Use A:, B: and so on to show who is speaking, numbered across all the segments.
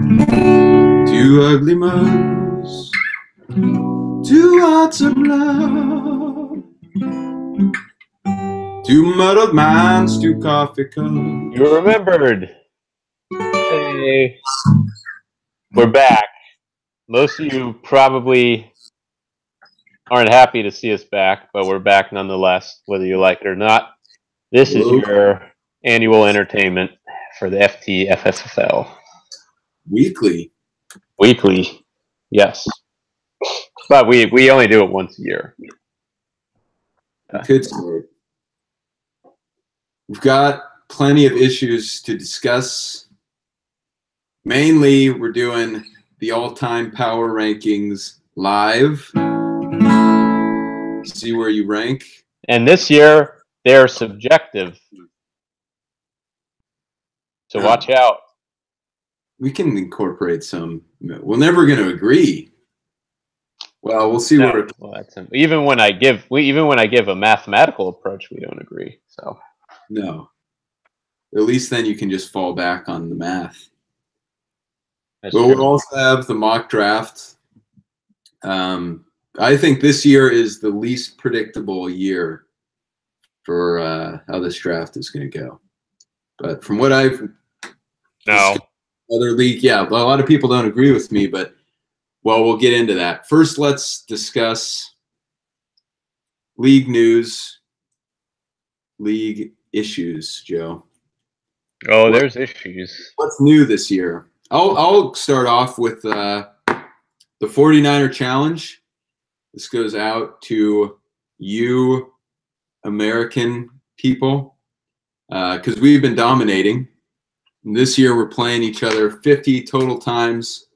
A: Two ugly mugs, two hearts of love, two muddled minds, two coffee cups.
B: You remembered. Hey, we're back. Most of you probably aren't happy to see us back, but we're back nonetheless, whether you like it or not. This is your annual entertainment for the FTFFL.
A: Weekly,
B: yes. But we only do it once a year.
A: you could say it. We've got plenty of issues to discuss. Mainly, we're doing the all-time power rankings live. See where you rank.
B: And this year, they're subjective. So watch out.
A: We can incorporate some. We're never going to agree. Well, we'll see where.
B: Well, even when I give a mathematical approach, we don't agree. So
A: no. At least then you can just fall back on the math. But we'll also have the mock draft. I think this year is the least predictable year for how this draft is going to go. But from what I've other league, yeah, a lot of people don't agree with me, but well, we'll get into that. First, let's discuss league news, league issues, Joe.
B: Oh, there's issues.
A: What's new this year? I'll start off with the 49er Challenge. This goes out to you American people because we've been dominating. And this year we're playing each other 50 total times.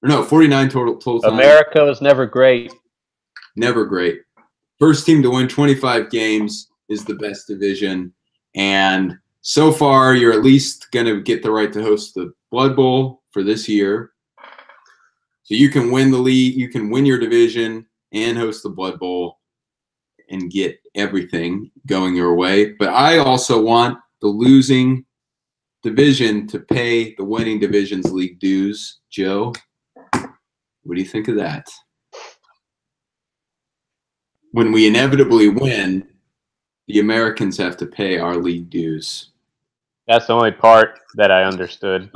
A: Or no, 49 total times.
B: America is never great.
A: Never great. First team to win 25 games is the best division. And so far, you're at least going to get the right to host the Blood Bowl for this year. So you can win the league, you can win your division and host the Blood Bowl and get everything going your way. But I also want the losing division to pay the winning division's league dues. Joe, what do you think of that? When we inevitably win, the Americans have to pay our league dues.
B: That's the only part that I understood.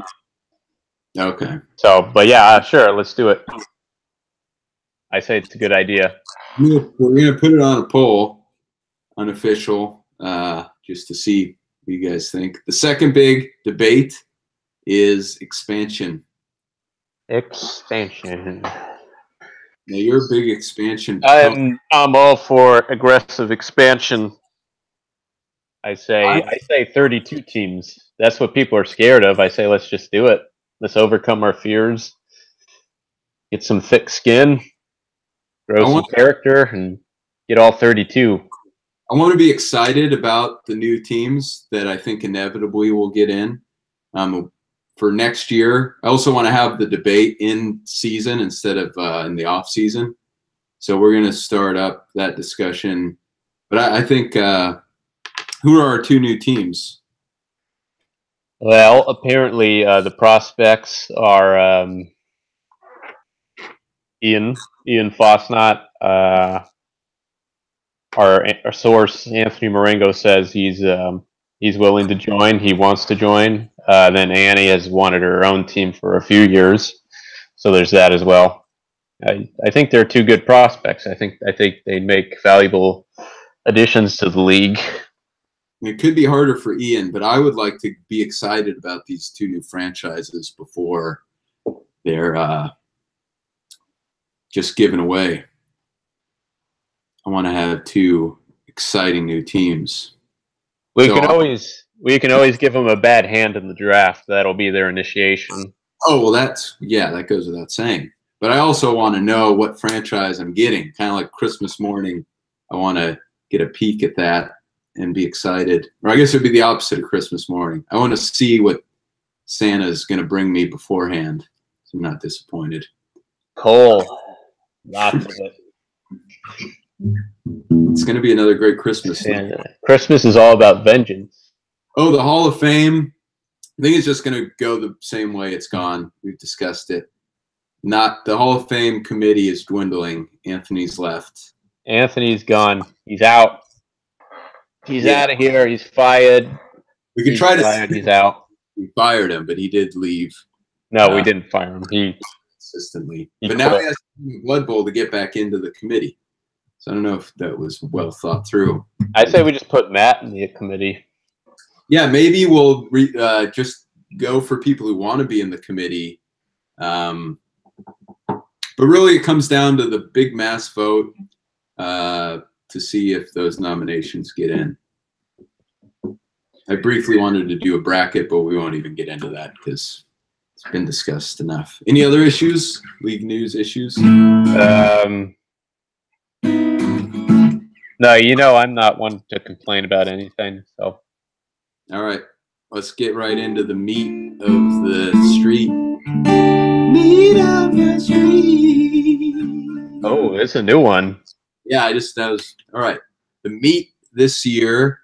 A: Okay.
B: So, but yeah, sure, let's do it. I say it's a good idea.
A: We're going to put it on a poll, unofficial, just to see what you guys think. The second big debate is expansion.
B: Expansion.
A: Now, you're a big expansion.
B: I'm all for aggressive expansion. I say 32 teams. That's what people are scared of. I say let's just do it. Let's overcome our fears. Get some thick skin, grow some character, and get all 32.
A: I want to be excited about the new teams that I think inevitably will get in for next year. I also want to have the debate in season instead of in the off season. So we're going to start up that discussion. But I think who are our two new teams?
B: Well, apparently the prospects are Ian Fosnot. Our source, Anthony Marengo, says he's willing to join. He wants to join. Then Annie has wanted her own team for a few years, so there's that as well. I think they're two good prospects. I think they make valuable additions to the league.
A: It could be harder for Ian, but I would like to be excited about these two new franchises before they're just given away. I want to have two exciting new teams.
B: We can always give them a bad hand in the draft. That'll be their initiation.
A: Oh, well, that goes without saying. But I also want to know what franchise I'm getting. Kind of like Christmas morning, I want to get a peek at that and be excited. Or I guess it would be the opposite of Christmas morning. I want to see what Santa's going to bring me beforehand. So I'm not disappointed.
B: Cool. Lots of it.
A: It's going to be another great Christmas.
B: Christmas is all about vengeance.
A: Oh, the Hall of Fame I think it's just going to go the same way it's gone. We've discussed it. Not the Hall of Fame committee is dwindling. Anthony's left.
B: Anthony's gone. He's out. He's out of here. He's fired.
A: We could try to.
B: He's out.
A: We fired him, but he did leave.
B: No, we didn't fire him. He
A: consistently. But now he has a Blood Bowl to get back into the committee. So I don't know if that was well thought through.
B: I say we just put Matt in the committee.
A: Yeah, maybe we'll just go for people who want to be in the committee. But really, it comes down to the big mass vote to see if those nominations get in. I briefly wanted to do a bracket, but we won't even get into that because it's been discussed enough. Any other issues? League news issues?
B: No, I'm not one to complain about anything. So,
A: all right, let's get right into the meat of the street. Meat of the street.
B: Oh, it's a new one.
A: Yeah, that was all right. The meat this year,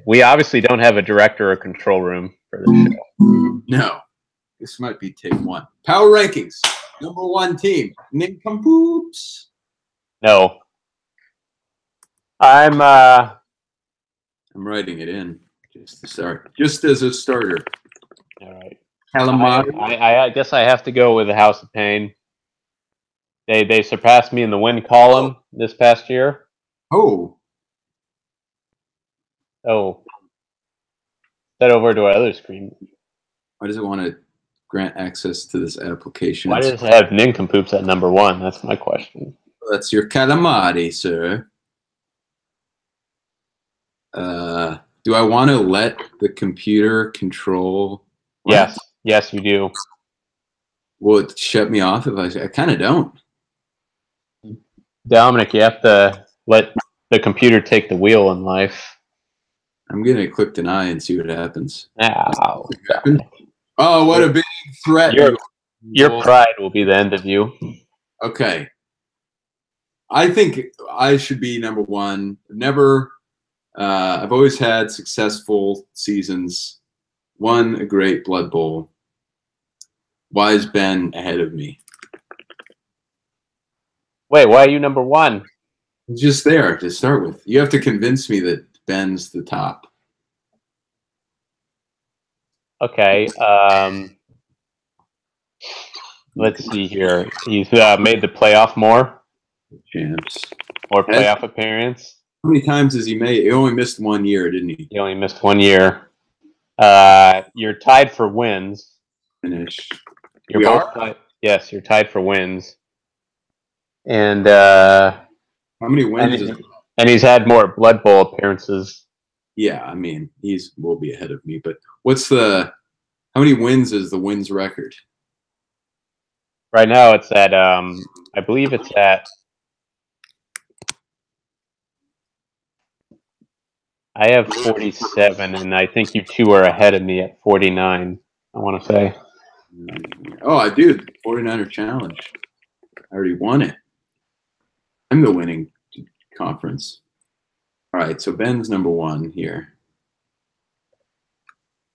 B: we obviously don't have a director or control room for this show.
A: No, this might be take one. Power rankings, #1 team, Nincompoops.
B: No. I'm
A: writing it in just to start, just as a starter.
B: All right.
A: Calamari.
B: I guess I have to go with the House of Pain. They surpassed me in the win column this past year.
A: Oh.
B: Head over to our other screen.
A: Why does it want to grant access to this application?
B: Why does it have Nincompoops at #1? That's my question.
A: That's your Calamari, sir. Do I want to let the computer control?
B: What? Yes, you do.
A: Will it shut me off if I kind of don't?
B: Dominic, you have to let the computer take the wheel in life.
A: I'm going to click deny and see what happens.
B: Ow.
A: Oh, what a big threat.
B: Your pride will be the end of you.
A: Okay. I think I should be #1. I've always had successful seasons. Won a great Blood Bowl. Why is Ben ahead of me?
B: Wait, why are you #1?
A: He's just there to start with. You have to convince me that Ben's the top.
B: Okay. Let's see here. He's made the playoff more.
A: Champs.
B: More playoff appearance.
A: How many times has he made? He only missed 1 year, didn't he?
B: He only missed 1 year. You're tied for wins.
A: Finish.
B: You're both tied. Yes, you're tied for wins. And how
A: many wins?
B: And he's had more Blood Bowl appearances.
A: Yeah, I mean, will be ahead of me. But how many wins is the wins record?
B: Right now, it's at I believe it's at. I have 47, and I think you two are ahead of me at 49. I want to say.
A: Oh, I do. 49er challenge. I already won it. I'm the winning conference. All right, so Ben's #1 here.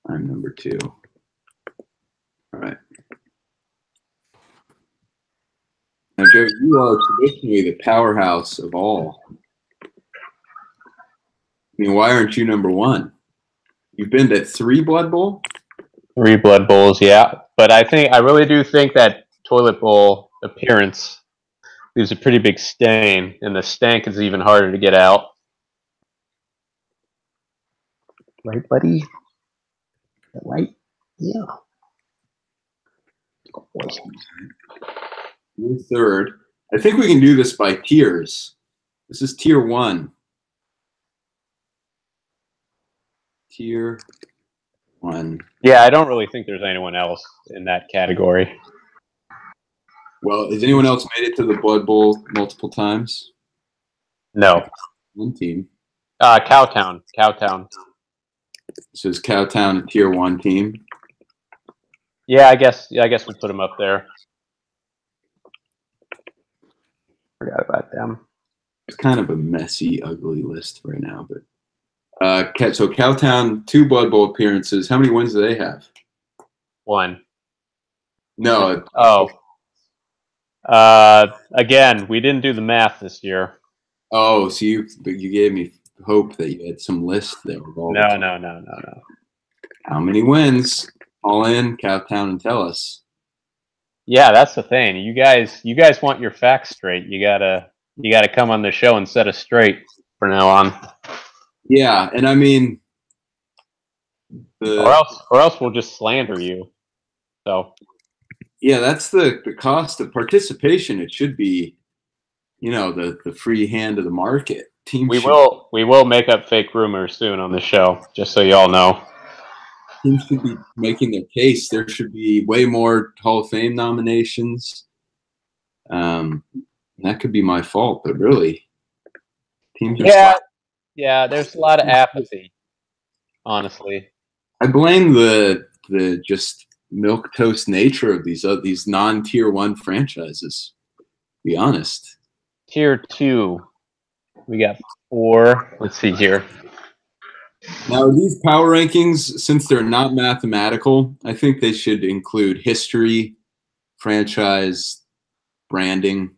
A: I'm #2. All right. Now, Joe, you are traditionally the powerhouse of all. I mean, why aren't you #1? You've been to 3 Blood Bowl?
B: 3 Blood Bowls, yeah. But I really do think that Toilet Bowl appearance leaves a pretty big stain, and the stank is even harder to get out. Right, buddy? Right? Yeah.
A: You're 3rd. I think we can do this by tiers. This is tier 1. Tier 1.
B: Yeah, I don't really think there's anyone else in that category.
A: Well, has anyone else made it to the Blood Bowl multiple times?
B: No.
A: 1 team.
B: Cowtown.
A: So is Cowtown a tier 1 team?
B: Yeah, I guess we'll put them up there. Forgot about them.
A: It's kind of a messy, ugly list right now, but So Cowtown, 2 Blood Bowl appearances. How many wins do they have?
B: 1.
A: No.
B: Oh. Again, we didn't do the math this year.
A: Oh, so you gave me hope that you had some list there.
B: No.
A: How many wins? All in, Cowtown, and tell us.
B: Yeah, that's the thing. You guys want your facts straight. You gotta come on the show and set us straight from now on.
A: Yeah, and I mean,
B: or else we'll just slander you. So.
A: Yeah, that's the cost of participation. It should be, the free hand of the market.
B: We will make up fake rumors soon on the show, just so y'all know.
A: Teams should be making their case. There should be way more Hall of Fame nominations. That could be my fault, but really, teams are
B: yeah. There's a lot of apathy, honestly.
A: I blame the just milquetoast nature of these non-tier 1 franchises. To be honest.
B: Tier 2, we got 4. Let's see here.
A: Now, these power rankings, since they're not mathematical, I think they should include history, franchise, branding.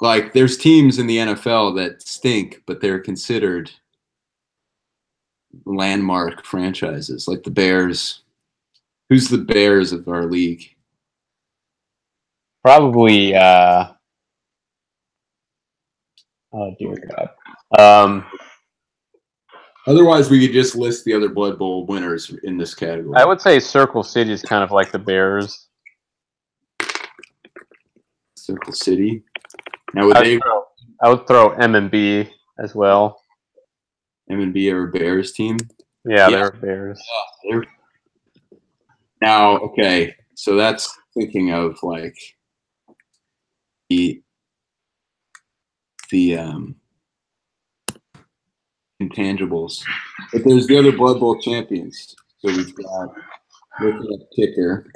A: Like, there's teams in the NFL that stink, but they're considered landmark franchises, like the Bears. Who's the Bears of our league?
B: Probably, oh dear God.
A: Otherwise, we could just list the other Blood Bowl winners in this category.
B: I would say Circle City is kind of like the Bears.
A: Circle City. Now,
B: I would throw M&B as well.
A: M&B are a Bears team?
B: Yeah. They're Bears.
A: Now, okay, so that's thinking of like the intangibles. But there's the other Blood Bowl champions. So we've got kicker.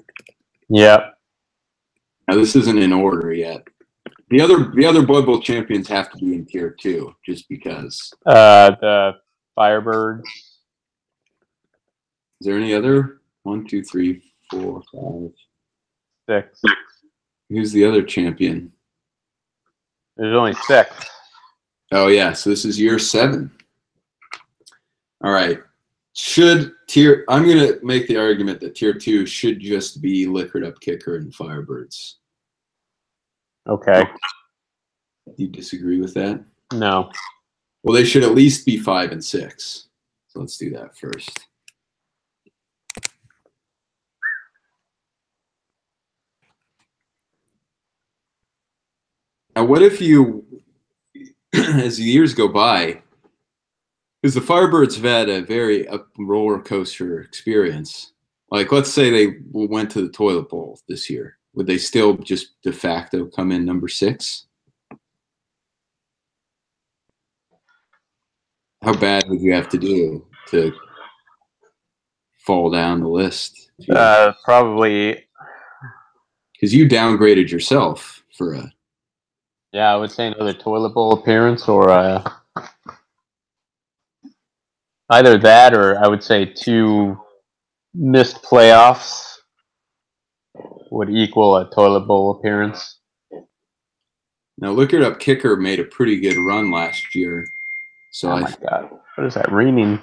B: Yeah.
A: Now this isn't in order yet. The other Blood Bowl champions have to be in tier 2, just because.
B: The Firebirds.
A: Is there any other? 1, 2, 3, 4, 5,
B: 6.
A: Who's the other champion?
B: There's only 6.
A: Oh yeah, so this is year 7. All right. I'm gonna make the argument that tier 2 should just be Liquored Up Kicker and Firebirds.
B: Okay.
A: Do you disagree with that?
B: No.
A: Well, they should at least be 5 and 6. So let's do that first. Now, what if you, as the years go by, because the Firebirds have had a very roller coaster experience. Like, let's say they went to the toilet bowl this year. Would they still just de facto come in number 6? How bad would you have to do to fall down the list?
B: Probably.
A: Because you downgraded yourself for a.
B: Yeah, I would say another toilet bowl appearance, or either that, or I would say 2 missed playoffs would equal a toilet bowl appearance.
A: Now, Liquored Up Kicker made a pretty good run last year. So
B: oh my God, what is that ringing?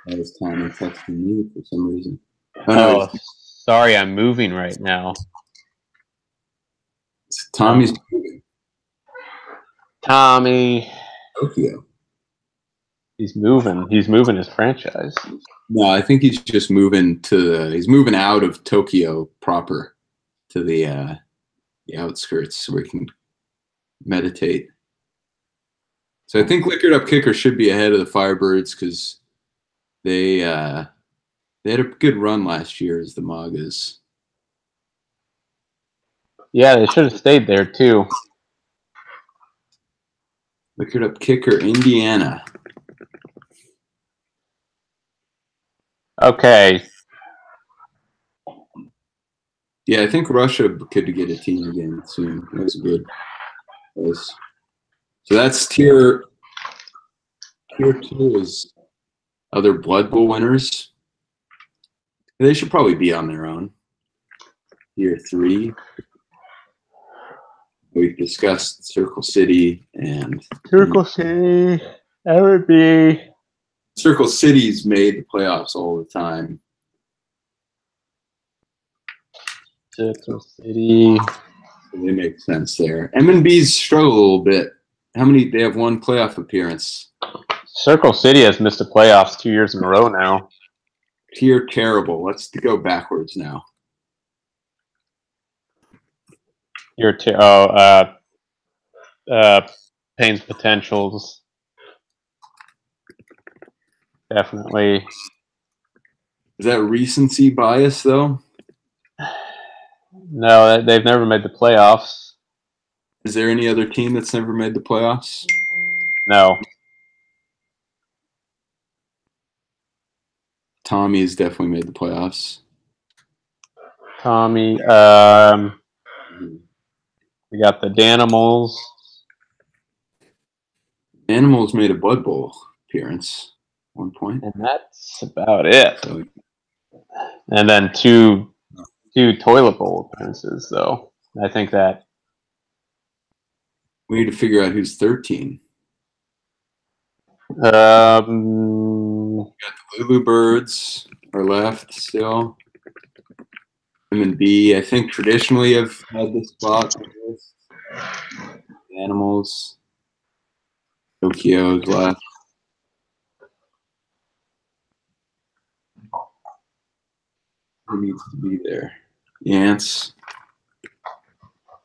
A: That was Tommy texting me for some reason.
B: Oh, sorry, I'm moving right now.
A: Tommy's moving.
B: Tommy.
A: Tokyo.
B: He's moving. He's moving his franchise.
A: No, I think he's just moving he's moving out of Tokyo proper to the outskirts where he can meditate. So I think Liquored Up Kicker should be ahead of the Firebirds because they had a good run last year as the Magas.
B: Yeah, they should have stayed there too.
A: Liquored Up Kicker, Indiana.
B: Okay.
A: Yeah, I think Russia could get a team again soon. That's good. So that's tier Tier 2 is other Blood Bowl winners. They should probably be on their own. Tier 3. We've discussed Circle City and
B: Circle City. That would be.
A: Circle City's made the playoffs all the time.
B: Circle City.
A: So they make sense there. M&B's struggle a little bit. How many? They have one playoff appearance.
B: Circle City has missed the playoffs 2 years in a row now.
A: Tier terrible. Let's go backwards now.
B: Payne's Potentials. Definitely.
A: Is that recency bias though?
B: No, they've never made the playoffs.
A: Is there any other team that's never made the playoffs?
B: No.
A: Tommy has definitely made the playoffs.
B: Tommy. We got the Danimals.
A: Animals made a Blood Bowl appearance at one point.
B: And that's about it.
A: So,
B: and then two Toilet Bowl appearances, though. I think that.
A: We need to figure out who's 13.
B: Um,
A: Got the Lulu Birds are left still. M&B, I think traditionally have had this spot. Animals. Tokyo's left. Who needs to be there? The Ants.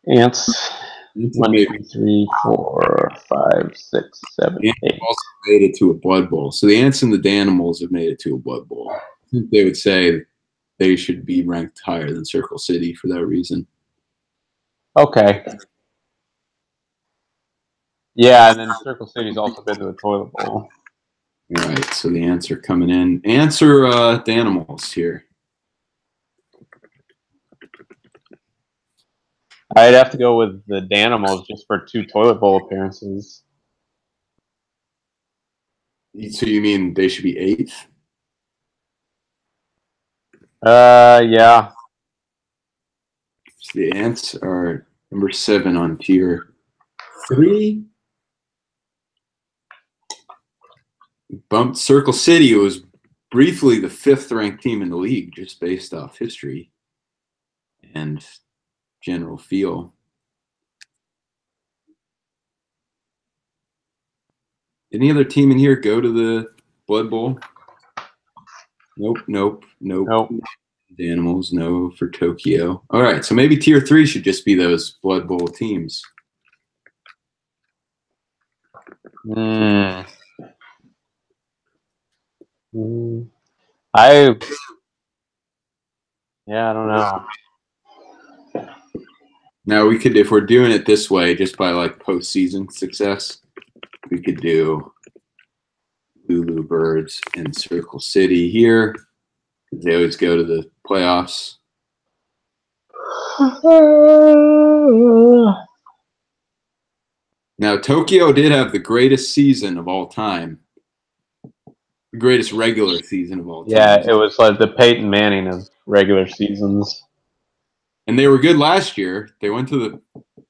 B: Ants. 1, 2, 3, 4, 5, 6, 7,
A: The Ants
B: 8.
A: also made it to a Blood Bowl. So the Ants and the Danimals have made it to a Blood Bowl. I think they would say they should be ranked higher than Circle City for that reason.
B: Okay. Yeah, and then Circle City's also been to the Toilet Bowl.
A: All right, so the Ants are coming in. Ants are Danimals here.
B: I'd have to go with the Danimals just for 2 Toilet Bowl appearances.
A: So you mean they should be 8th?
B: Yeah.
A: So the Ants are number 7 on tier 3. Bumped Circle City. It was briefly the 5th ranked team in the league just based off history and general feel. Any other team in here go to the Blood Bowl? Nope. The Animals, no for Tokyo. All right, so maybe tier 3 should just be those Blood Bowl teams.
B: I don't know.
A: Now we could, if we're doing it this way, just by like postseason success, we could do Lulu Birds and Circle City here. They always go to the playoffs. Now Tokyo did have the greatest season of all time. The greatest regular season of all time.
B: Yeah, it was like the Peyton Manning of regular seasons.
A: And they were good last year. They went to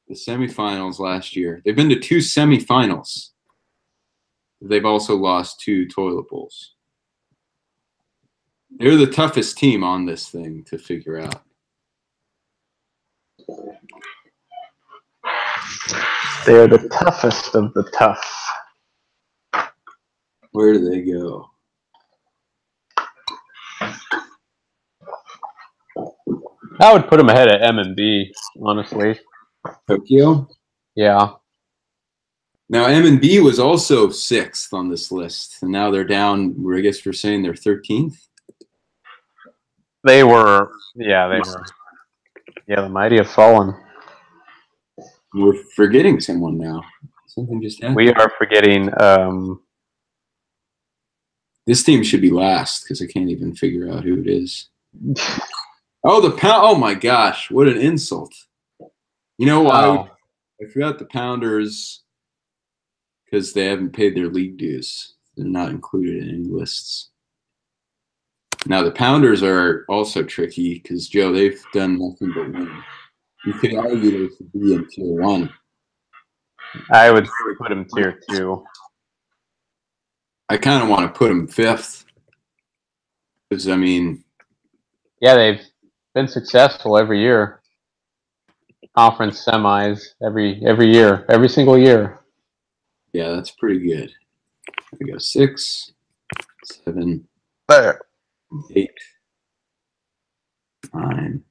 A: the semifinals last year. They've been to 2 semifinals. They've also lost 2 Toilet Bowls. They're the toughest team on this thing to figure out.
B: They're the toughest of the tough.
A: Where do they go?
B: I would put them ahead of M&B, honestly.
A: Tokyo?
B: Yeah.
A: Now, M&B was also 6th on this list, and now they're down, I guess we're saying they're 13th?
B: They were. Yeah, the mighty have fallen.
A: We're forgetting someone now. Something just happened.
B: We are forgetting.
A: This team should be last because I can't even figure out who it is. Oh, the Pound. Oh, my gosh. What an insult. You know why? I forgot the Pounders because they haven't paid their league dues. They're not included in any lists. Now the Pounders are also tricky because Joe, they've done nothing but win. You could argue they should be in tier 1.
B: I would put them tier 2.
A: I kind of want to put them 5th because I mean,
B: yeah, they've been successful every year. Conference semis every year, every single year.
A: Yeah, that's pretty good. We go 6, 7, 8, 9,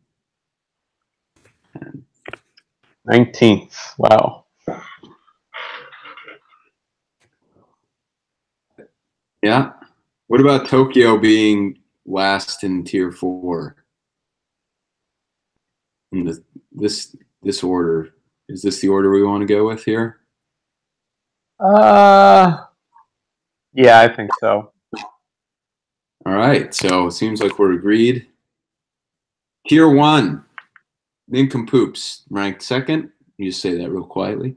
A: 10.
B: 19th. Wow.
A: Yeah. What about Tokyo being last in tier 4? In this order, is this the order we want to go with here?
B: Yeah, I think so.
A: All right, so it seems like we're agreed. Tier 1, Nincompoops, ranked 2nd. You just say that real quietly.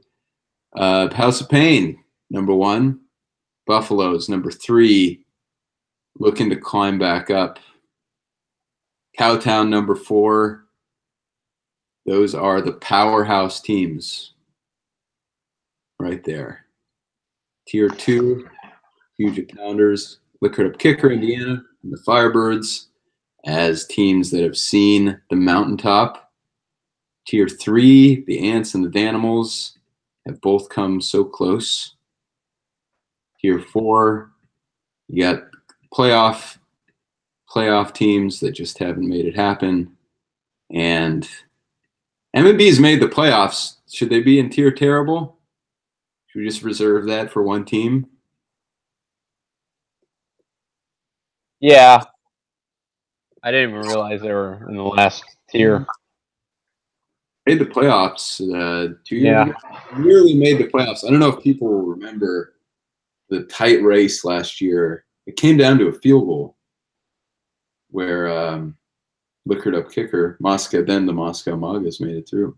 A: House of Pain, number 1. Buffaloes, number 3, looking to climb back up. Cowtown, number 4. Those are the powerhouse teams right there. Tier 2, Puget Pounders, Liquored Up Kicker, Indiana, and the Firebirds as teams that have seen the mountaintop. Tier 3, the Ants and the Danimals have both come so close. Tier 4, you got playoff teams that just haven't made it happen. And M&B's made the playoffs. Should they be in tier terrible? Should we just reserve that for one team?
B: Yeah. I didn't even realize they were in the last tier.
A: Made the playoffs 2 years ago. Nearly made the playoffs. I don't know if people will remember the tight race last year. It came down to a field goal where Liquored Up Kicker, then the Moscow Magas made it through.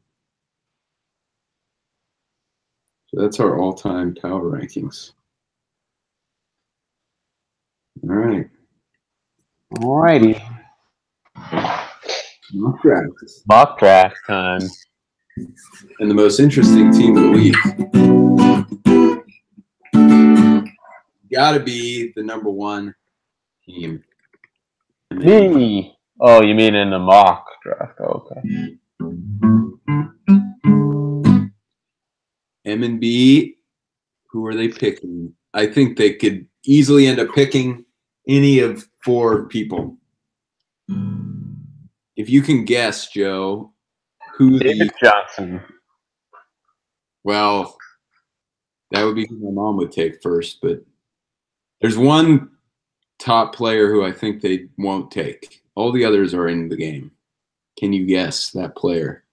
A: So that's our all-time power rankings. All right.
B: All righty.
A: Mock
B: draft time.
A: And the most interesting team of the week. Gotta be the number 1 team.
B: Me. Oh, you mean in the mock draft? Oh, okay.
A: M&B, who are they picking? I think they could easily end up picking any of 4 people. If you can guess, Joe, who
B: David Johnson.
A: Well, that would be who my mom would take first, but there's one top player who I think they won't take. All the others are in the game. Can you guess that player?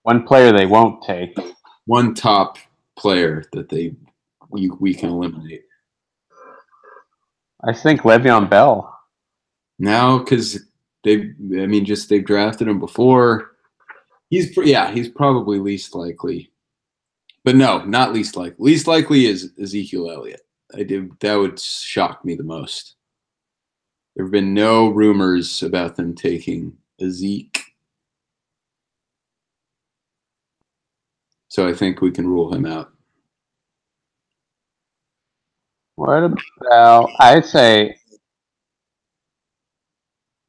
B: One player they won't take.
A: One top player that we can eliminate.
B: I think Le'Veon Bell.
A: No, because they've drafted him before. He's probably least likely. But no, not least likely. Least likely is Ezekiel Elliott. That would shock me the most. There have been no rumors about them taking Zeke. So I think we can rule him out.
B: What about, I'd say,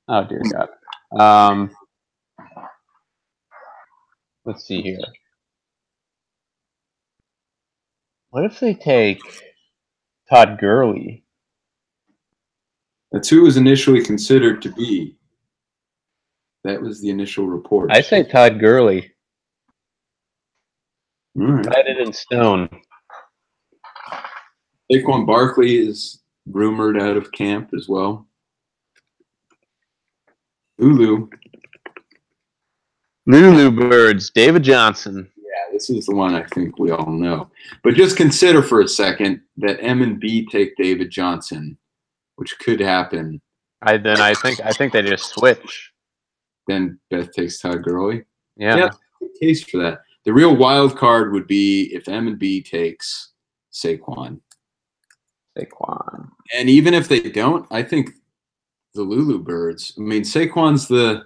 B: oh dear God. Let's see here. What if they take Todd Gurley?
A: That's who was initially considered to be. That was the initial report.
B: I say Todd Gurley.
A: All right.
B: Write it in stone.
A: Saquon Barkley is rumored out of camp as well. Lulu
B: Birds, David Johnson.
A: Yeah, this is the one I think we all know. But just consider for a second that M&B take David Johnson, which could happen.
B: I think they just switch.
A: Then Beth takes Todd Gurley.
B: Yeah,
A: good case for that. The real wild card would be if M&B takes Saquon.
B: Saquon.
A: And even if they don't, I think the Lulu Birds. I mean, Saquon's the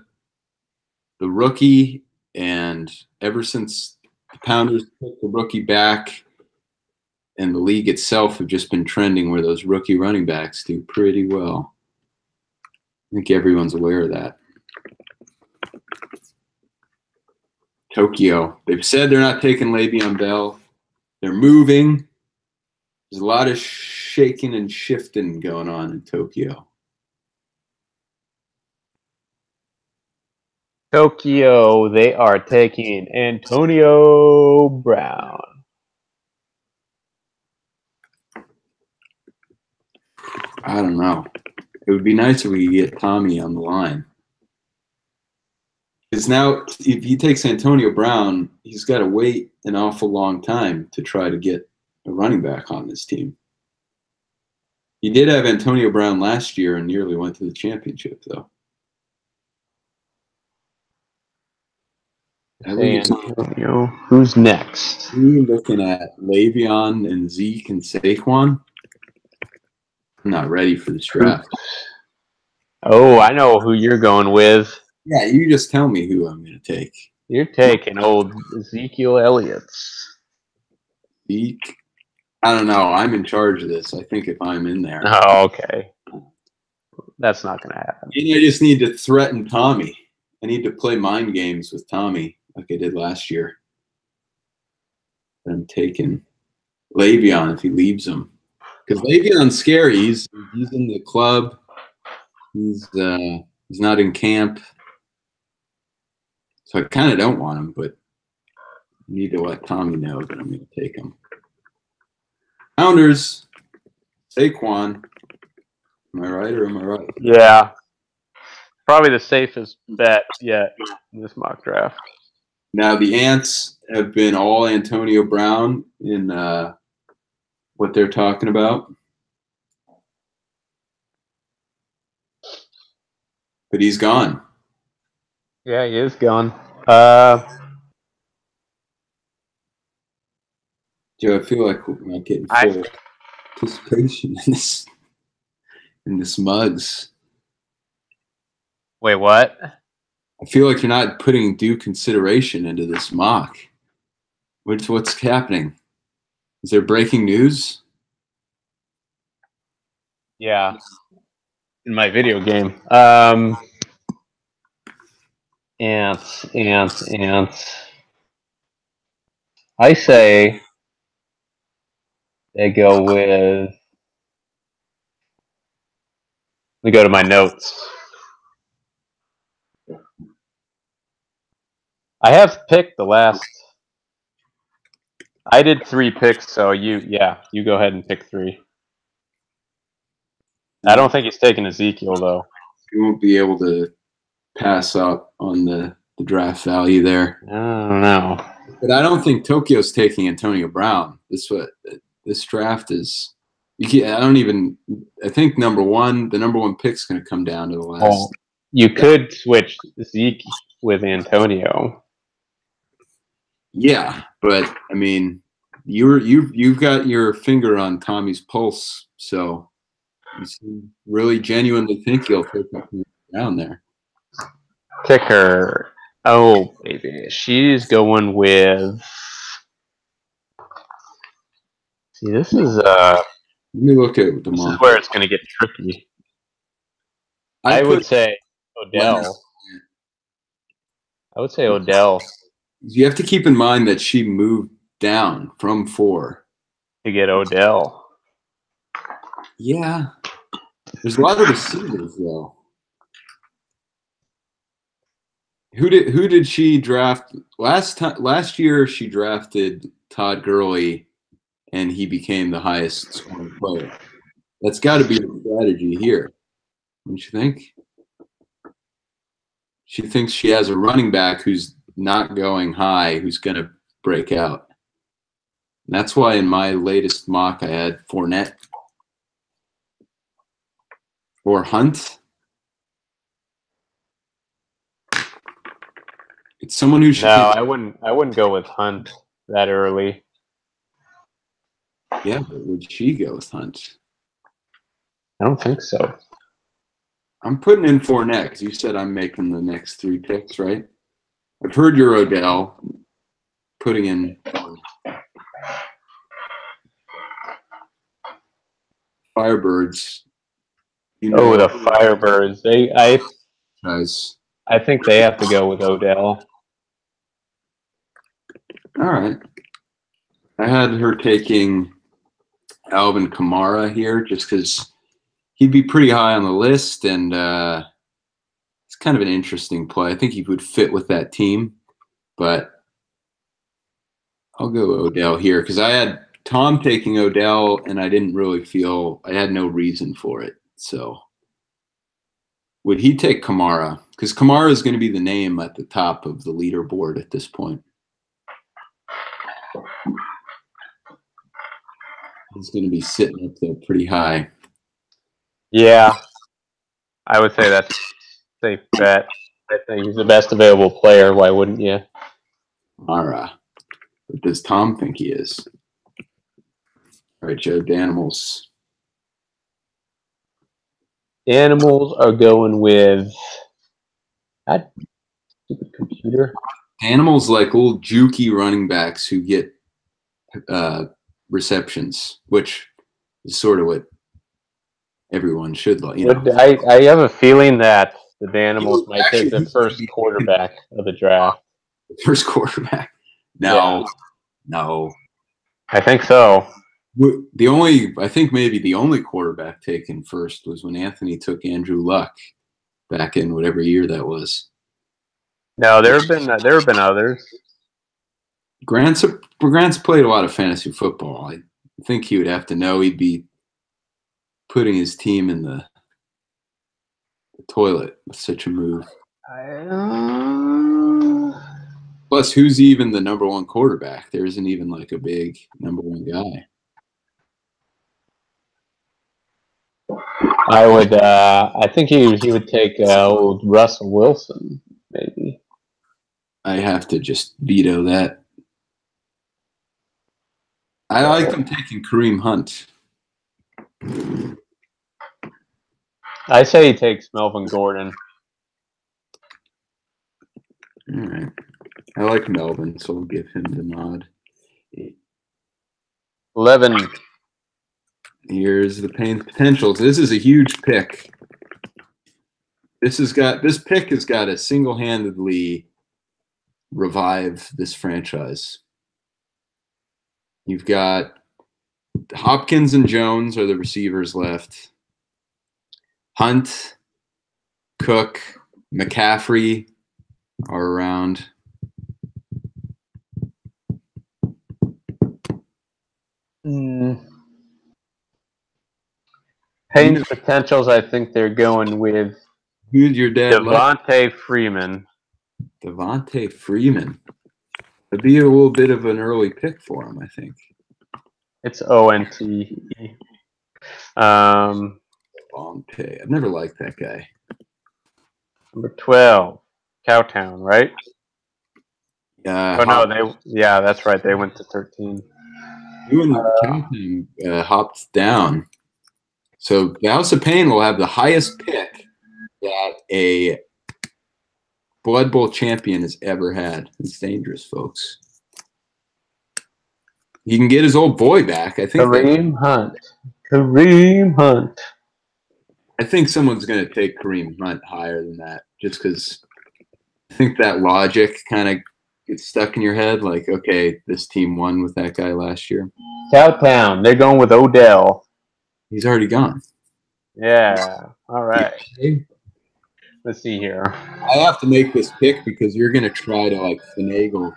A: rookie, and ever since the Pounders took the rookie back, and the league itself have just been trending where those rookie running backs do pretty well. I think everyone's aware of that. Tokyo. They've said they're not taking Le'Veon Bell. They're moving. There's a lot of shaking and shifting going on in Tokyo.
B: Tokyo, they are taking Antonio Brown.
A: I don't know. It would be nice if we could get Tommy on the line. Because now, if he takes Antonio Brown, he's got to wait an awful long time to try to get a running back on this team. He did have Antonio Brown last year and nearly went to the championship, though.
B: Antonio. Who's next?
A: Are you looking at Le'Veon and Zeke and Saquon? I'm not ready for this draft.
B: Oh, I know who you're going with.
A: Yeah, you just tell me who I'm going to take.
B: You're taking old Ezekiel Elliott.
A: Zeke? I don't know. I'm in charge of this. I think if I'm in there.
B: Oh, okay. That's not going to happen.
A: I just need to threaten Tommy. I need to play mind games with Tommy like I did last year. I'm taking Le'Veon if he leaves him. Because Le'Veon's scary. He's in the club. He's not in camp. So I kind of don't want him, but I need to let Tommy know that I'm going to take him. Pounders, Saquon. Am I right or am I right?
B: Yeah. Probably the safest bet yet in this mock draft.
A: Now, the Ants have been all Antonio Brown in what they're talking about. But he's gone.
B: Yeah, he is gone.
A: Joe, I feel like we're not getting full participation in this mugs.
B: Wait, what?
A: I feel like you're not putting due consideration into this mock. What's happening? Is there breaking news?
B: Yeah. In my video game. Ants. I say they go with. Let me go to my notes. I have picked the last. I did 3 picks, so you go ahead and pick 3. I don't think he's taking Ezekiel though.
A: You won't be able to pass up on the draft value there.
B: I don't know.
A: But I don't think Tokyo's taking Antonio Brown. This draft is. I think the number one pick's going to come down to the last.
B: Oh, you could switch Zeke with Antonio.
A: Yeah, but I mean, you've got your finger on Tommy's pulse, so you really genuinely think he'll take down there.
B: Kicker. Oh, baby. She's going with. See, this is
A: Let me look at the
B: this
A: mock.
B: is where it's going to get tricky. I would say Odell. I would say Odell
A: You have to keep in mind that she moved down from 4
B: to get Odell.
A: Yeah, there's a lot of receivers though. Who did she draft last year? She drafted Todd Gurley, and he became the highest scoring player. That's got to be a strategy here, don't you think? She thinks she has a running back who's not going high, who's going to break out. And that's why in my latest mock I had Fournette or Hunt. It's someone who should.
B: No, I wouldn't go with Hunt that early.
A: Yeah, but would she go with Hunt?
B: I don't think so.
A: I'm putting in Fournette because you said I'm making the next 3 picks, right? I've heard your Odell. Putting in Firebirds.
B: You know, the Firebirds.
A: Guys.
B: I think they have to go with Odell.
A: All right. I had her taking Alvin Kamara here just because he'd be pretty high on the list, and it's kind of an interesting play. I think he would fit with that team, but I'll go Odell here because I had Tom taking Odell, and I didn't really feel I had no reason for it. So would he take Kamara? Because Kamara is going to be the name at the top of the leaderboard at this point. He's going to be sitting up there pretty high.
B: Yeah, I would say that's a safe bet. I think he's the best available player. Why wouldn't you?
A: Kamara. What does Tom think he is? All right, Joe, Danimals.
B: Animals are going with that stupid computer.
A: Animals like little jukey running backs who get receptions, which is sort of what everyone should like.
B: I have a feeling that the Danimals might take the first quarterback of the draft.
A: First quarterback? No.
B: I think so.
A: I think maybe the only quarterback taken first was when Anthony took Andrew Luck back in whatever year that was.
B: No, there have been others.
A: Grant's played a lot of fantasy football. I think he would have to know he'd be putting his team in the toilet with such a move. Plus, who's even the number 1 quarterback? There isn't even like a big number 1 guy.
B: I think he would take old Russell Wilson, maybe.
A: I have to just veto that. I like him taking Kareem Hunt.
B: I say he takes Melvin Gordon.
A: All right. I like Melvin, so we'll give him the nod.
B: 11.
A: Here's the Pain Potentials. This is a huge pick. This pick has got to single-handedly revive this franchise. You've got Hopkins and Jones are the receivers left. Hunt, Cook, McCaffrey are around.
B: Payne's Potentials, I think they're going with
A: Who's your dad?
B: Devontae Freeman.
A: Devontae Freeman. It'd be a little bit of an early pick for him, I think.
B: It's ONT.
A: Devontae. I've never liked that guy.
B: Number 12, Cowtown, right?
A: Yeah.
B: That's right. They went to 13.
A: You and Cowtown hopped down. So the House of Pain will have the highest pick that a Blood Bowl champion has ever had. It's dangerous, folks. He can get his old boy back. I think
B: Kareem Hunt.
A: I think someone's going to take Kareem Hunt higher than that just because I think that logic kind of gets stuck in your head. Like, okay, this team won with that guy last year.
B: Cowtown. They're going with Odell.
A: He's already gone.
B: Yeah. All right. Let's see here.
A: I have to make this pick because you're going to try to like finagle.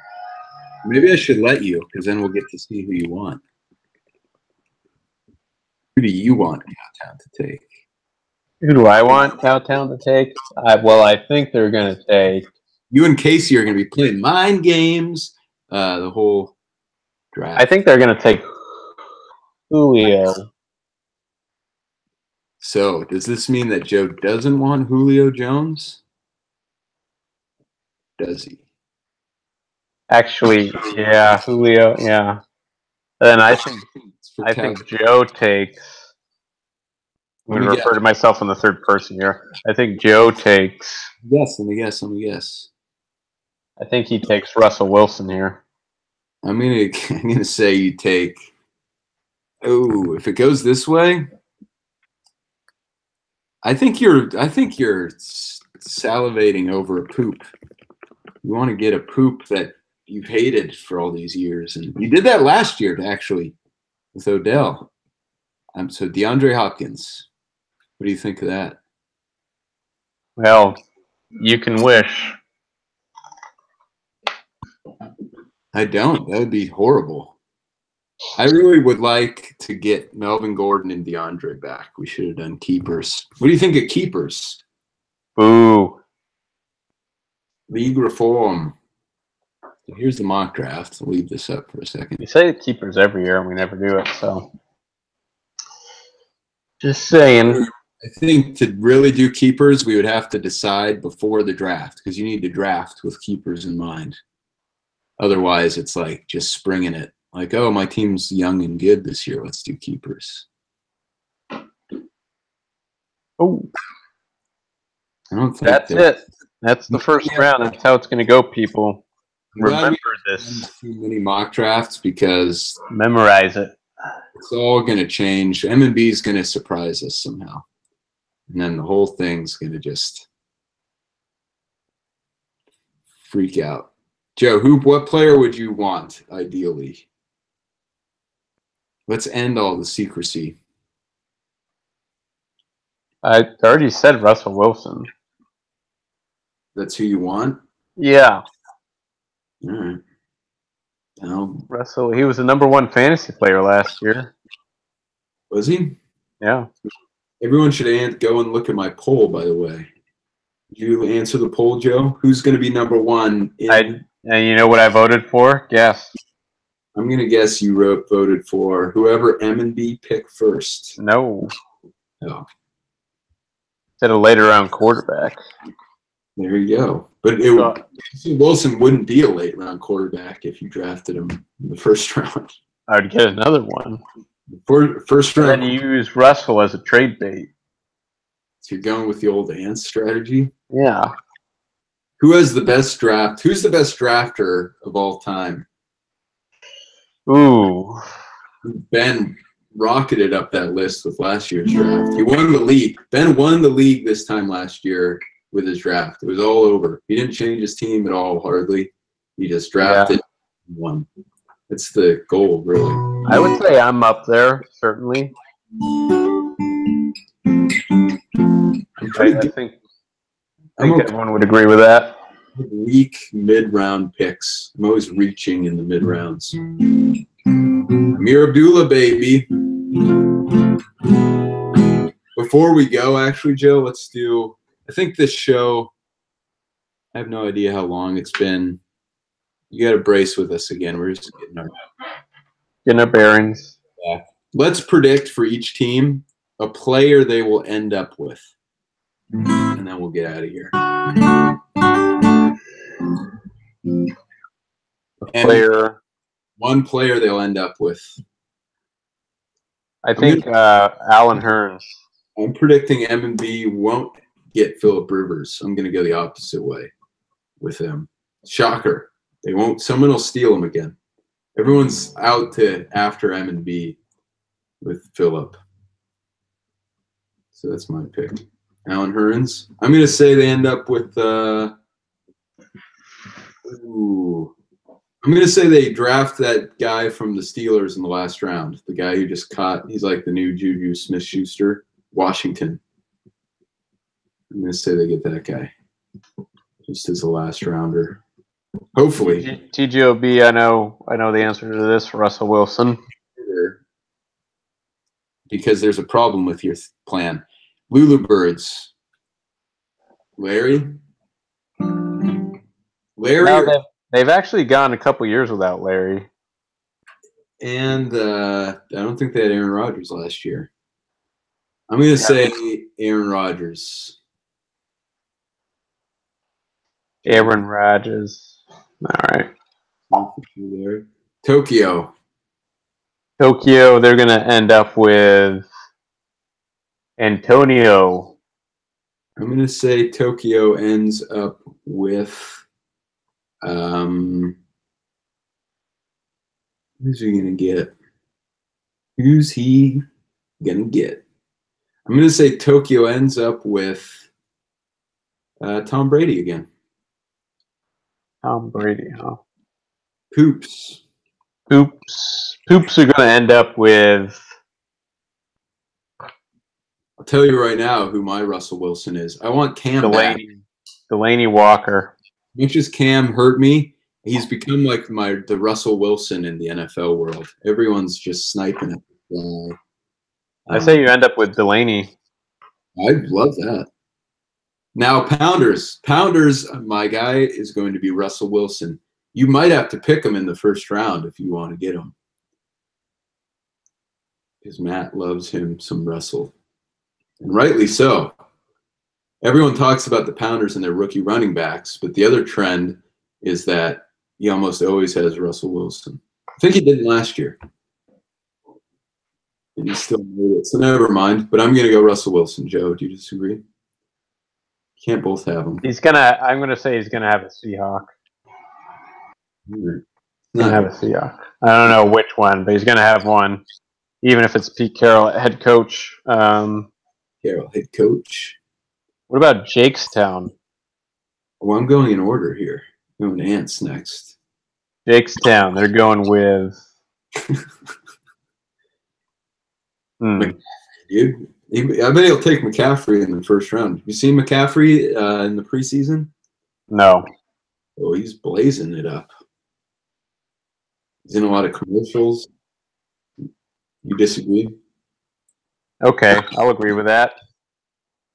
A: Maybe I should let you because then we'll get to see who you want. Who do you want Cowtown to take?
B: Who do I want Cowtown to take? I think they're going to take.
A: You and Casey are going to be playing mind games the whole draft.
B: I think they're going to take Julio.
A: So, does this mean that Joe doesn't want Julio Jones? Does he?
B: Actually, yeah, Julio, yeah. Then I think Joe takes I'm going to refer to myself in the third person here. I think Joe takes.
A: Yes, let me guess.
B: I think he takes Russell Wilson here.
A: I'm gonna say you take. Oh, if it goes this way, I think you're salivating over a poop. You want to get a poop that you've hated for all these years, and you did that last year actually with Odell. So DeAndre Hopkins. What do you think of that?
B: Well, you can wish.
A: I don't. That would be horrible. I really would like to get Melvin Gordon and DeAndre back. We should have done keepers. What do you think of keepers?
B: Boo.
A: League reform. So here's the mock draft. I'll leave this up for a second.
B: You say keepers every year, and we never do it, so. Just saying.
A: I think to really do keepers, we would have to decide before the draft because you need to draft with keepers in mind. Otherwise, it's like just springing it. Like, oh, my team's young and good this year. Let's do keepers.
B: Oh,
A: I don't think
B: that's it. That's the first round. That's how it's going to go, people. Remember this.
A: Too many mock drafts because
B: memorize it.
A: It's all going to change. M&B is going to surprise us somehow. And then the whole thing's going to just freak out. Joe, what player would you want, ideally? Let's end all the secrecy.
B: I already said Russell Wilson.
A: That's who you want?
B: Yeah.
A: All right.
B: Russell, he was the #1 fantasy player last year.
A: Was he?
B: Yeah.
A: Everyone should go and look at my poll, by the way. Did you answer the poll, Joe? Who's going to be #1?
B: And you know what I voted for? Guess.
A: I'm going to guess you voted for whoever M&B picked first.
B: No.
A: Oh.
B: Instead of later round quarterback.
A: There you go. But Wilson wouldn't be a late round quarterback if you drafted him in the first round.
B: I would get another one.
A: First round.
B: And then you use Russell as a trade bait.
A: So you're going with the old ants strategy?
B: Yeah.
A: Who has the best draft? Who's the best drafter of all time?
B: Ooh.
A: Ben rocketed up that list with last year's draft. He won the league. Ben won the league this time last year with his draft. It was all over. He didn't change his team at all, hardly. He just drafted and won. That's the goal, really.
B: I would say I'm up there, certainly. I think everyone would agree with that.
A: Weak mid-round picks. I'm always reaching in the mid-rounds. Amir Abdullah, baby. Before we go, actually, Joe, let's do... I think this show, I have no idea how long it's been. You got to brace with us again. We're just
B: getting our bearings.
A: Yeah. Let's predict for each team a player they will end up with. And then we'll get out of here. One player they'll end up with.
B: I think Allen Hurns.
A: I'm predicting M&B won't get Phillip Rivers. I'm going to go the opposite way with him. Shocker. They won't. Someone will steal him again. Everyone's out after M&B with Phillip. So that's my pick. Allen Hurns. I'm going to say they end up with I'm going to say they draft that guy from the Steelers in the last round. The guy who just caught. He's like the new Juju Smith-Schuster. Washington. I'm going to say they get that guy just as a last rounder. Hopefully.
B: TGOB, I know the answer to this. Russell Wilson.
A: Because there's a problem with your plan. Lulu Birds. Larry?
B: No, they've actually gone a couple years without Larry.
A: And I don't think they had Aaron Rodgers last year. I'm going to say Aaron Rodgers.
B: Aaron Rodgers. All right.
A: Tokyo.
B: They're going to end up with Antonio.
A: I'm going to say Tokyo ends up with who's he going to get? Who's he going to get? I'm going to say Tokyo ends up with Tom Brady again.
B: Tom Brady, huh?
A: Poops.
B: Poops are going to end up with...
A: I'll tell you right now who my Russell Wilson is. I want Cam back.
B: Delaney Walker.
A: As much as Cam hurt me, he's become like the Russell Wilson in the NFL world. Everyone's just sniping at the guy.
B: I say you end up with Delaney.
A: I'd love that. Now, Pounders, my guy is going to be Russell Wilson. You might have to pick him in the first round if you want to get him. Because Matt loves him some Russell. And rightly so. Everyone talks about the Pounders and their rookie running backs, but the other trend is that he almost always has Russell Wilson. I think he did last year. And he still made it. So never mind. But I'm going to go Russell Wilson. Joe, do you disagree? Can't both have him.
B: I'm going to say he's going to have a Seahawk.
A: Right.
B: He's going to have a Seahawk. I don't know which one, but he's going to have one, even if it's Pete Carroll, head coach.
A: Carroll, head coach.
B: What about Jakestown?
A: Well, I'm going in order here. I'm going Ants next.
B: Jakestown. They're going with...
A: Dude, I bet he'll take McCaffrey in the first round. You seen McCaffrey in the preseason?
B: No.
A: Oh, he's blazing it up. He's in a lot of commercials. You disagree?
B: Okay, I'll agree with that.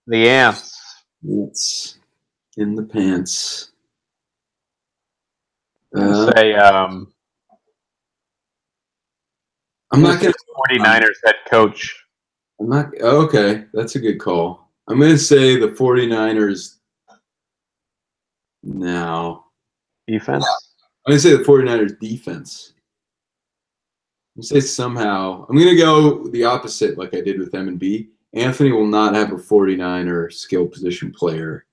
B: The Ants.
A: Ants in the pants.
B: Say,
A: I'm not going to
B: 49ers head coach.
A: I'm not okay. That's a good call. I'm going to say the 49ers now.
B: Defense?
A: I'm going to say the 49ers defense. I'm going to say somehow. I'm going to go the opposite like I did with M&B. Anthony will not have a 49er skill position player.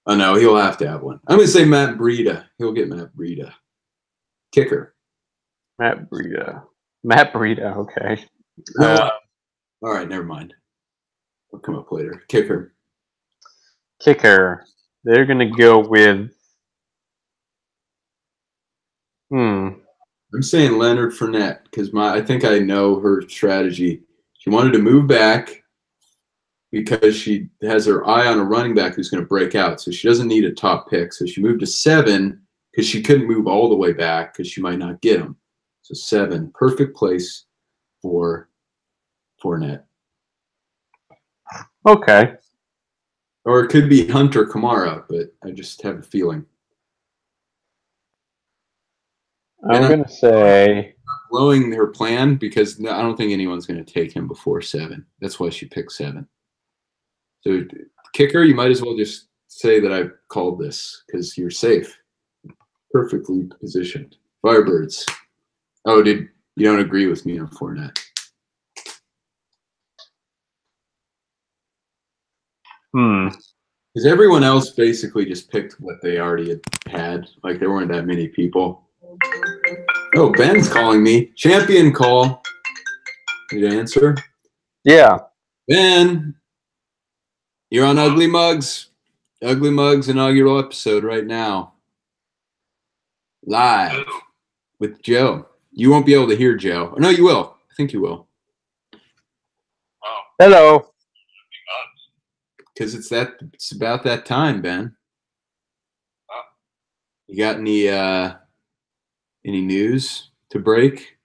A: Oh, no, he'll have to have one. I'm going to say Matt Breida. He'll get Matt Breida. Kicker.
B: Matt Breida, okay.
A: All right, never mind. I'll come up later. Kicker.
B: They're going to go with...
A: I'm saying Leonard Fournette because I think I know her strategy. She wanted to move back because she has her eye on a running back who's going to break out. So she doesn't need a top pick. So she moved to 7 because she couldn't move all the way back because she might not get him. So 7, perfect place for Fournette.
B: Okay.
A: Or it could be Hunter Kamara, but I just have a feeling.
B: I'm going to say...
A: blowing her plan because I don't think anyone's going to take him before 7. That's why she picked 7. So kicker, you might as well just say that I called this because you're safe. Perfectly positioned. Firebirds. Oh, you don't agree with me on Fournette? Because everyone else basically just picked what they already had. Like there weren't that many people. Oh, Ben's calling me. Champion call. Need to answer?
B: Yeah.
A: Ben, you're on Ugly Mugs. Ugly Mugs inaugural episode right now. Live with Joe. You won't be able to hear Joe. No, you will. I think you will.
C: Oh.
B: Hello.
A: Because it's about that time, Ben.
C: Oh.
A: You got any news to break?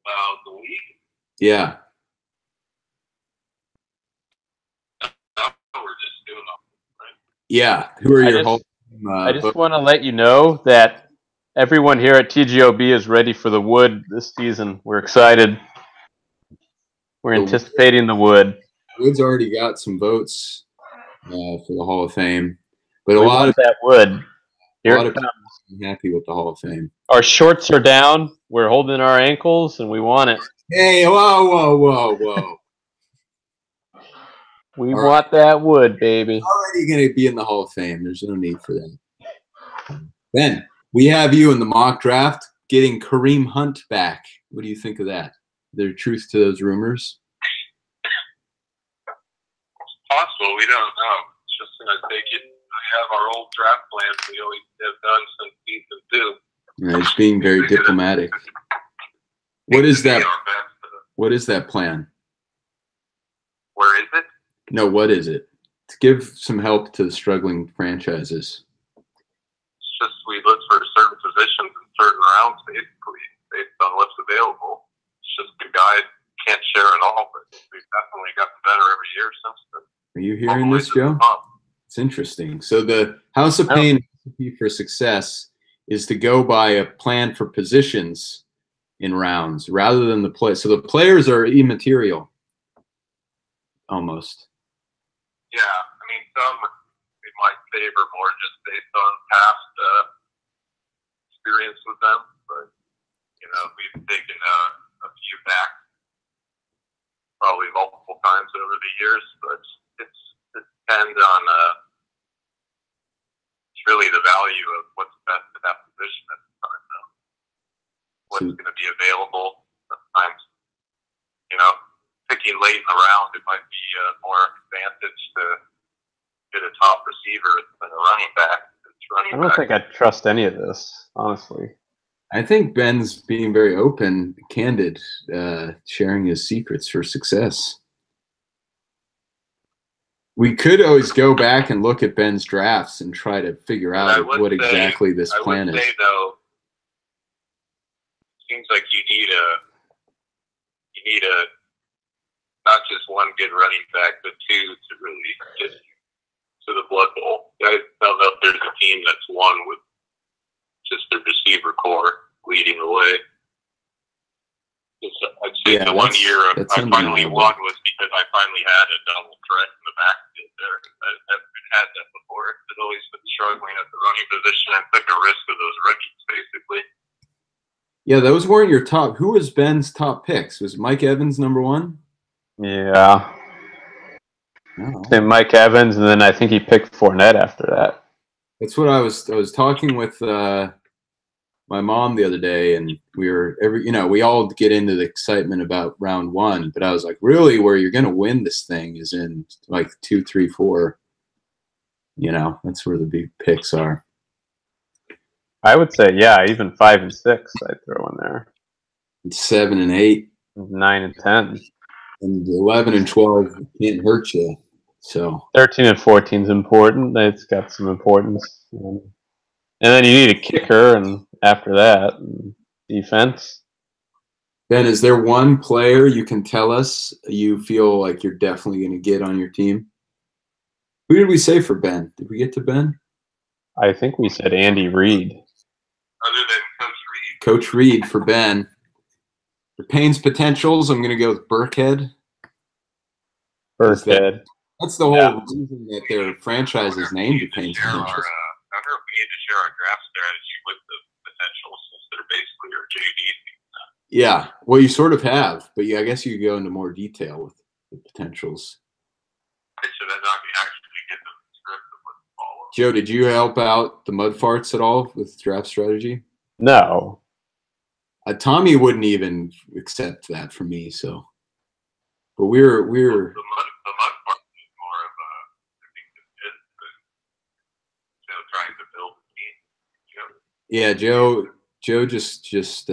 C: About the week?
A: Yeah.
C: No, we're just doing them, right?
A: Yeah. Who are your
B: I just want to let you know that everyone here at TGOB is ready for the Wood this season. We're excited. We're anticipating the Wood.
A: Wood's already got some votes for the Hall of Fame, but
B: a lot of that Wood. Here it comes.
A: I'm happy with the Hall of Fame.
B: Our shorts are down. We're holding our ankles, and we want it.
A: Hey, whoa.
B: We
A: All
B: want that wood, baby.
A: Already going to be in the Hall of Fame. There's no need for that. Ben, we have you in the mock draft getting Kareem Hunt back. What do you think of that? Is there truth to those rumors?
C: Possible. We don't know. It's just going to take it. I have our old draft plans we always have done since season 2.
A: It's being very diplomatic. What is that? What is that plan?
C: Where is it?
A: No, what is it? To give some help to the struggling franchises.
C: It's just we look for certain positions in certain rounds, basically, based on what's available. It's just the guide can't share it all, but we've definitely gotten better every year since then.
A: Are you hearing this, Joe? It's interesting. So the House of Pain recipe for success is to go by a plan for positions in rounds rather than the play. So the players are immaterial, almost.
C: Yeah, I mean, some we might favor more just based on past experience with them, but you know, we've taken a few back probably multiple times over the years, but it depends on it's really the value of what's best at that position at the time. What's going to be available. Sometimes, you know, picking late in the round, it might be more advantage to get a top receiver than a running back.
B: I don't think I trust any of this, honestly.
A: I think Ben's being very open, candid, sharing his secrets for success. We could always go back and look at Ben's drafts and try to figure out what exactly this plan is.
C: I would say, though, it seems like you need a not just one good running back, but two to really get to the Blood Bowl. I don't know if there's a team that's won with just the receiver core leading the way. I'd say the 1 year I finally won was because I finally had a double threat in the backfield there. I haven't had that before. I've always been struggling at the running position and took a risk of those rookies, basically.
A: Yeah, those weren't your top. Who was Ben's top picks? Was Mike Evans number 1?
B: Yeah.
A: Oh.
B: Mike Evans, and then I think he picked Fournette after that.
A: That's what I was talking with my mom the other day, and we were we all get into the excitement about round 1, but I was like, really, where you're going to win this thing is in like 2, 3, 4. You know, that's where the big picks are.
B: I would say, yeah, even 5 and 6 I'd throw in there.
A: 7 and 8.
B: 9 and 10.
A: And 11 and 12 can't hurt you. So
B: 13 and 14 is important. It's got some importance. And then you need a kicker, and after that, defense.
A: Ben, is there one player you can tell us you feel like you're definitely going to get on your team? Who did we say for Ben? Did we get to Ben?
B: I think we said Andy Reid.
C: Other than Coach Reid.
A: Coach Reid for Ben. For Payne's potentials, I'm going to go with Burkhead.
B: Burkhead.
A: That's the whole reason that their franchise is named Payne's potentials.
C: I wonder if we need to share our draft strategy with the potentials since they're basically our JV.
A: Yeah, well, you sort of have, but I guess you could go into more detail with the potentials.
C: So that I can actually get them the script of what to follow.
A: Joe, did you help out the Mudfarts at all with draft strategy?
B: No.
A: Tommy wouldn't even accept that from me, so. But we're.
C: The Mudfarts is more of a, I think, trying to build a team.
A: Yeah, Joe just.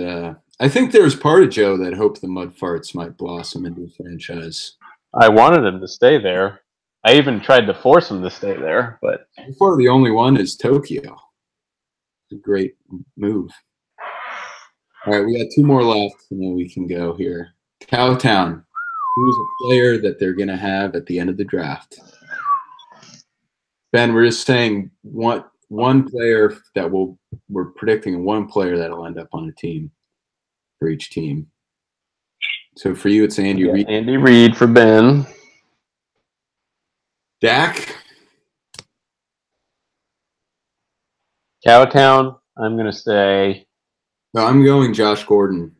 A: I think there's part of Joe that hoped the Mudfarts might blossom into a franchise.
B: I wanted him to stay there. I even tried to force him to stay there, but
A: Before the only one is Tokyo. It's a great move. All right, we got 2 more left, and then we can go here. Cowtown. Who's a player that they're going to have at the end of the draft? Ben, we're just saying one player that we're predicting one player that'll end up on a team for each team. So for you, it's Andy Reid.
B: Andy Reid for Ben.
A: Dak?
B: Cowtown, I'm going to say.
A: No, I'm going Josh Gordon.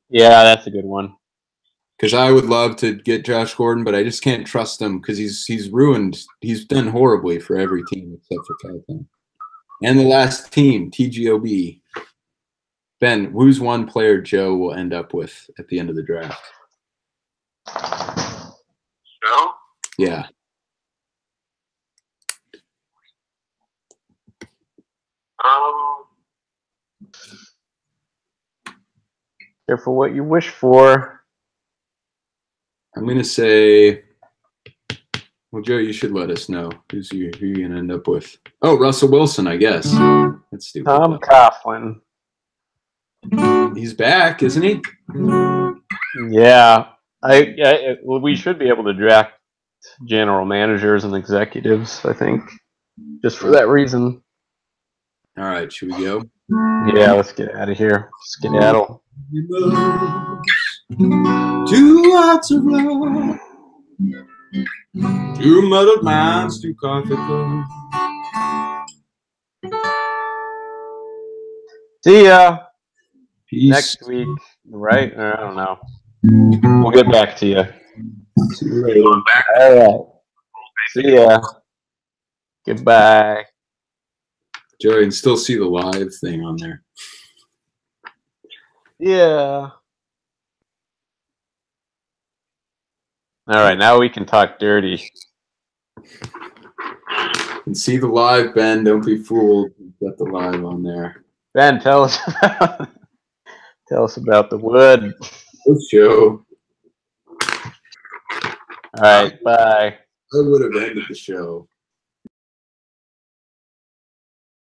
B: Yeah, that's a good one.
A: Because I would love to get Josh Gordon, but I just can't trust him because he's ruined. He's done horribly for every team except for California. And the last team, TGOB. Ben, who's one player Joe will end up with at the end of the draft?
C: Joe?
A: Yeah.
B: Careful what you wish for.
A: I'm going to say, well, Joe, you should let us know who you're going to end up with. Oh, Russell Wilson, I guess. That's stupid.
B: Tom Coughlin.
A: He's back, isn't he?
B: Yeah. Well, we should be able to draft general managers and executives, I think, just for that reason.
A: All right, should we go?
B: Yeah, let's get out of here. Skedaddle.
A: Two hearts of love, two muddled minds, two coffee cups.
B: See ya
A: Peace.
B: next week, right? Or I don't know. We'll get back to you.
A: See you later.
C: Going back
B: All right. See ya. Goodbye.
A: Joey, can still see the live thing on there.
B: Yeah. All right, now we can talk dirty.
A: You can see the live, Ben. Don't be fooled. You've got the live on there.
B: Ben, tell us about the wood.
A: Good show.
B: All right, bye.
A: I would have ended the show.